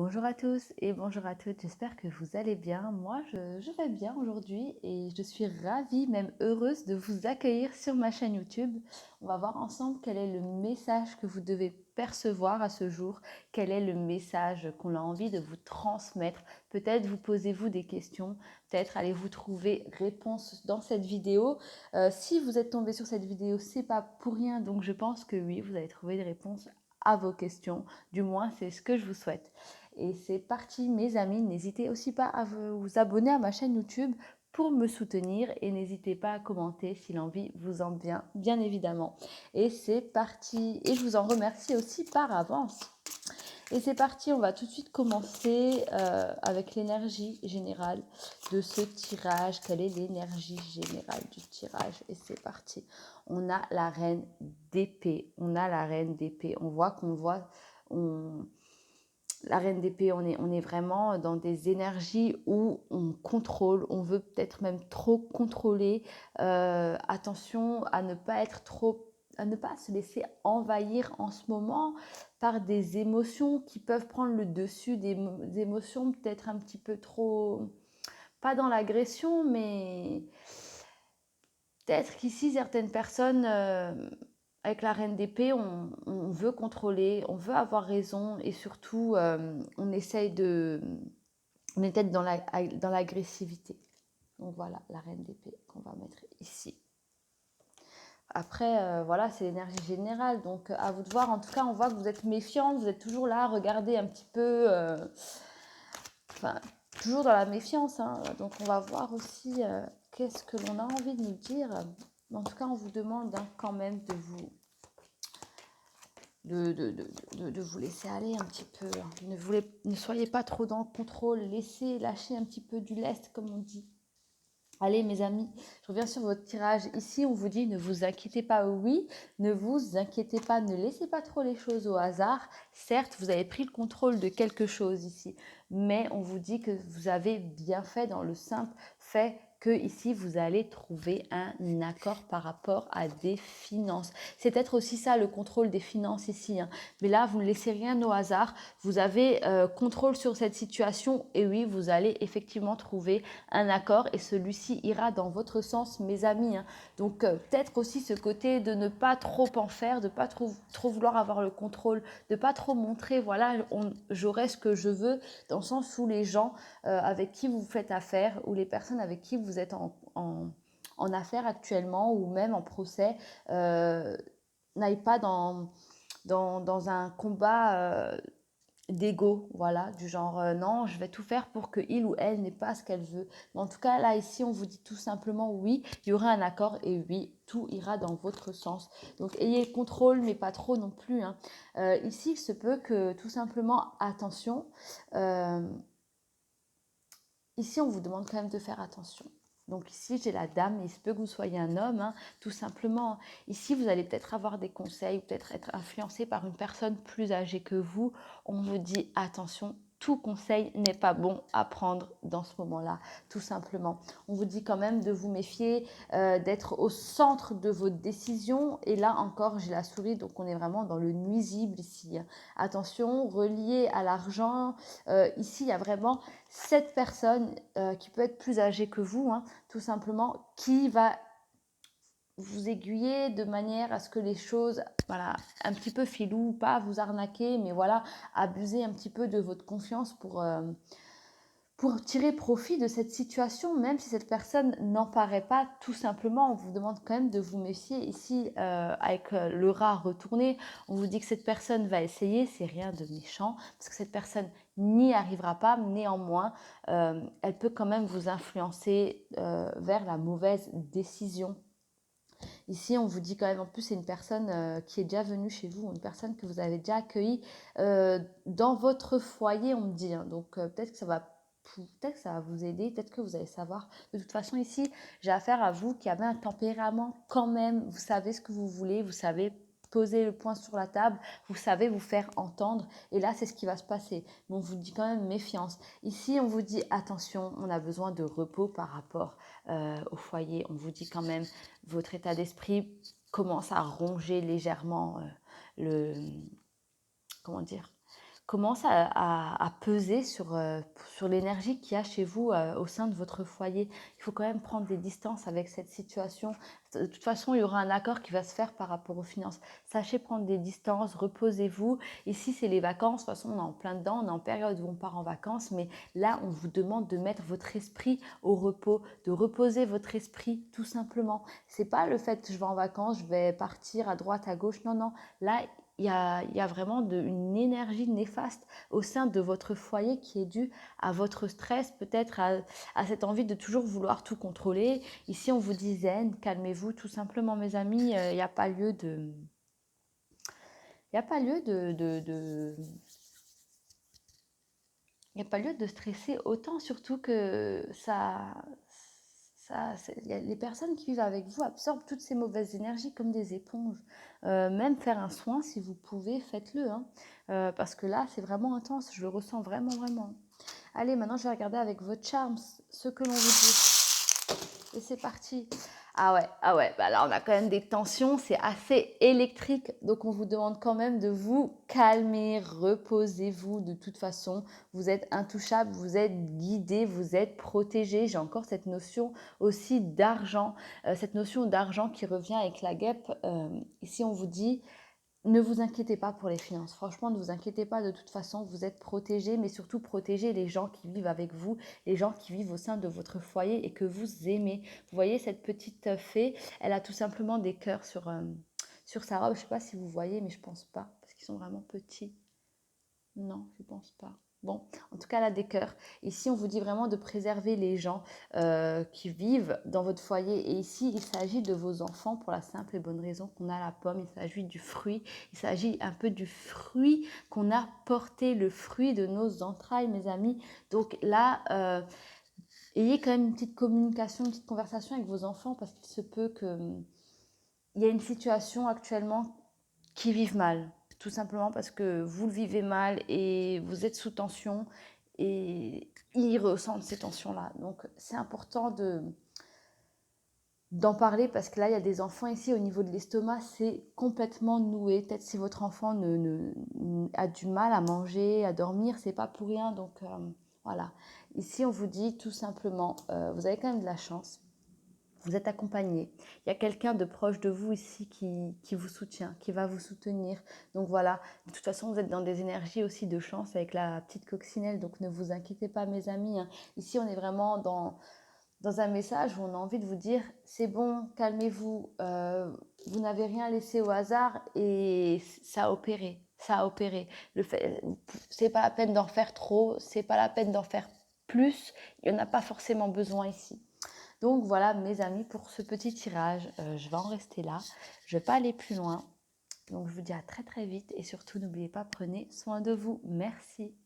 Bonjour à tous et bonjour à toutes, j'espère que vous allez bien. Moi, je vais bien aujourd'hui et je suis ravie, même heureuse de vous accueillir sur ma chaîne YouTube. On va voir ensemble quel est le message que vous devez percevoir à ce jour, quel est le message qu'on a envie de vous transmettre. Peut-être vous posez-vous des questions, peut-être allez-vous trouver réponse dans cette vidéo. Si vous êtes tombé sur cette vidéo, c'est pas pour rien, donc je pense que oui, vous allez trouver des réponses à vos questions. Du moins, c'est ce que je vous souhaite. Et c'est parti, mes amis. N'hésitez aussi pas à vous abonner à ma chaîne YouTube pour me soutenir et n'hésitez pas à commenter si l'envie vous en vient, bien évidemment. Et c'est parti. Et je vous en remercie aussi par avance. Et c'est parti, on va tout de suite commencer avec l'énergie générale de ce tirage. Quelle est l'énergie générale du tirage? Et c'est parti. On a la reine d'épée. On a la reine d'épée. La reine d'épée, on est vraiment dans des énergies où on contrôle, on veut peut-être même trop contrôler. Attention à ne pas être trop, à ne pas se laisser envahir en ce moment par des émotions qui peuvent prendre le dessus, des émotions peut-être un petit peu trop, pas dans l'agression, mais peut-être qu'ici certaines personnes avec la reine d'épée, on veut contrôler, on veut avoir raison et surtout, on essaye de... On est peut-être dans l'agressivité. Donc voilà, la reine d'épée qu'on va mettre ici. Après, voilà, c'est l'énergie générale. Donc à vous de voir. En tout cas, on voit que vous êtes méfiant, vous êtes toujours là, regardez un petit peu... Enfin, toujours dans la méfiance. Hein. Donc on va voir aussi qu'est-ce que l'on a envie de nous dire. En tout cas, on vous demande quand même de vous de vous laisser aller un petit peu. Ne soyez pas trop dans le contrôle, lâchez un petit peu du lest, comme on dit. Allez, mes amis, je reviens sur votre tirage. Ici, on vous dit ne vous inquiétez pas, oui, ne vous inquiétez pas, ne laissez pas trop les choses au hasard. Certes, vous avez pris le contrôle de quelque chose ici, mais on vous dit que vous avez bien fait dans le simple fait que ici vous allez trouver un accord par rapport à des finances. C'est peut-être aussi ça le contrôle des finances ici. Hein. Mais là, vous ne laissez rien au hasard. Vous avez contrôle sur cette situation et oui, vous allez effectivement trouver un accord et celui-ci ira dans votre sens, mes amis. Hein. Donc peut-être aussi ce côté de ne pas trop en faire, de ne pas trop vouloir avoir le contrôle, de ne pas trop montrer, voilà, j'aurai ce que je veux, dans le sens où les gens avec qui vous faites affaire ou les personnes avec qui vous êtes en affaires actuellement ou même en procès n'aillent pas dans un combat d'ego, voilà, du genre non, je vais tout faire pour que il ou elle n'ait pas ce qu'elle veut. Mais en tout cas, là, ici, on vous dit tout simplement oui, il y aura un accord et oui, tout ira dans votre sens. Donc, ayez le contrôle, mais pas trop non plus. Hein. Ici, il se peut que tout simplement, attention, ici, on vous demande quand même de faire attention. Donc ici, j'ai la dame, il se peut que vous soyez un homme, hein, tout simplement. Ici, vous allez peut-être avoir des conseils, peut-être être influencé par une personne plus âgée que vous. On me dit, attention, tout conseil n'est pas bon à prendre dans ce moment-là, tout simplement. On vous dit quand même de vous méfier, d'être au centre de vos décisions. Et là encore, j'ai la souris, donc on est vraiment dans le nuisible ici. Attention, relié à l'argent, ici, il y a vraiment cette personne qui peut être plus âgée que vous, hein, tout simplement, qui va vous aiguiller de manière à ce que les choses, voilà, un petit peu filou, pas vous arnaquer, mais voilà, abuser un petit peu de votre confiance pour tirer profit de cette situation, même si cette personne n'en paraît pas, tout simplement, on vous demande quand même de vous méfier. Ici, avec le rat retourné, on vous dit que cette personne va essayer, c'est rien de méchant, parce que cette personne n'y arrivera pas, néanmoins, elle peut quand même vous influencer vers la mauvaise décision. Ici, on vous dit quand même, en plus, c'est une personne qui est déjà venue chez vous, une personne que vous avez déjà accueillie dans votre foyer, on me dit. Hein. Donc, peut-être que ça va vous aider, peut-être que vous allez savoir. De toute façon, ici, j'ai affaire à vous qui avez un tempérament quand même. Vous savez ce que vous voulez, vous savez poser le point sur la table, vous savez vous faire entendre. Et là, c'est ce qui va se passer. Mais on vous dit quand même méfiance. Ici, on vous dit attention, on a besoin de repos par rapport au foyer. On vous dit quand même votre état d'esprit commence à ronger légèrement le... Comment dire commence à peser sur l'énergie qu'il y a chez vous au sein de votre foyer. Il faut quand même prendre des distances avec cette situation. De toute façon, il y aura un accord qui va se faire par rapport aux finances. Sachez prendre des distances, reposez-vous. Ici, c'est les vacances. De toute façon, on est en plein dedans, on est en période où on part en vacances. Mais là, on vous demande de mettre votre esprit au repos, de reposer votre esprit tout simplement. C'est pas le fait que je vais en vacances, je vais partir à droite, à gauche. Non, non. Là, il y a vraiment une énergie néfaste au sein de votre foyer qui est due à votre stress, peut-être à cette envie de toujours vouloir tout contrôler. Ici, on vous dit zen, calmez-vous, tout simplement, mes amis. Il n'y a pas lieu de... Il n'y a pas lieu il n'y a pas lieu de stresser autant, surtout que les personnes qui vivent avec vous absorbent toutes ces mauvaises énergies comme des éponges. Même faire un soin, si vous pouvez, faites-le. Hein. Parce que là, c'est vraiment intense. Je le ressens vraiment, vraiment. Allez, maintenant, je vais regarder avec votre charme ce que l'on vous dit. Et c'est parti. Ah ouais, bah là on a quand même des tensions, c'est assez électrique, donc on vous demande quand même de vous calmer, reposez-vous de toute façon, vous êtes intouchable, vous êtes guidé, vous êtes protégé. J'ai encore cette notion aussi d'argent, cette notion d'argent qui revient avec la guêpe. Ici on vous dit ne vous inquiétez pas pour les finances. Franchement, ne vous inquiétez pas. De toute façon, vous êtes protégés, mais surtout protégez les gens qui vivent avec vous, les gens qui vivent au sein de votre foyer et que vous aimez. Vous voyez, cette petite fée, elle a tout simplement des cœurs sur sa robe. Je ne sais pas si vous voyez, mais je ne pense pas, parce qu'ils sont vraiment petits. Non, je ne pense pas. Bon, en tout cas, elle a des cœurs. Ici, on vous dit vraiment de préserver les gens qui vivent dans votre foyer. Et ici, il s'agit de vos enfants pour la simple et bonne raison qu'on a la pomme. Il s'agit du fruit. Il s'agit un peu du fruit qu'on a porté, le fruit de nos entrailles, mes amis. Donc là, ayez quand même une petite communication, une petite conversation avec vos enfants parce qu'il se peut qu'il y a une situation actuellement qui vivent mal, tout simplement parce que vous le vivez mal et vous êtes sous tension et ils ressentent ces tensions-là. Donc c'est important d'en parler parce que là, il y a des enfants ici au niveau de l'estomac, c'est complètement noué. Peut-être si votre enfant a du mal à manger, à dormir, c'est pas pour rien. Donc voilà. Ici, on vous dit tout simplement, vous avez quand même de la chance. Vous êtes accompagné. Il y a quelqu'un de proche de vous ici qui vous soutient, qui va vous soutenir. Donc voilà, de toute façon, vous êtes dans des énergies aussi de chance avec la petite coccinelle. Donc ne vous inquiétez pas, mes amis. Hein. Ici, on est vraiment dans un message où on a envie de vous dire, c'est bon, calmez-vous. Vous n'avez rien laissé au hasard et ça a opéré. Ça a opéré. C'est pas la peine d'en faire trop, c'est pas la peine d'en faire plus. Il n'y en a pas forcément besoin ici. Donc voilà mes amis pour ce petit tirage, je vais en rester là, je ne vais pas aller plus loin. Donc je vous dis à très très vite et surtout n'oubliez pas, prenez soin de vous. Merci.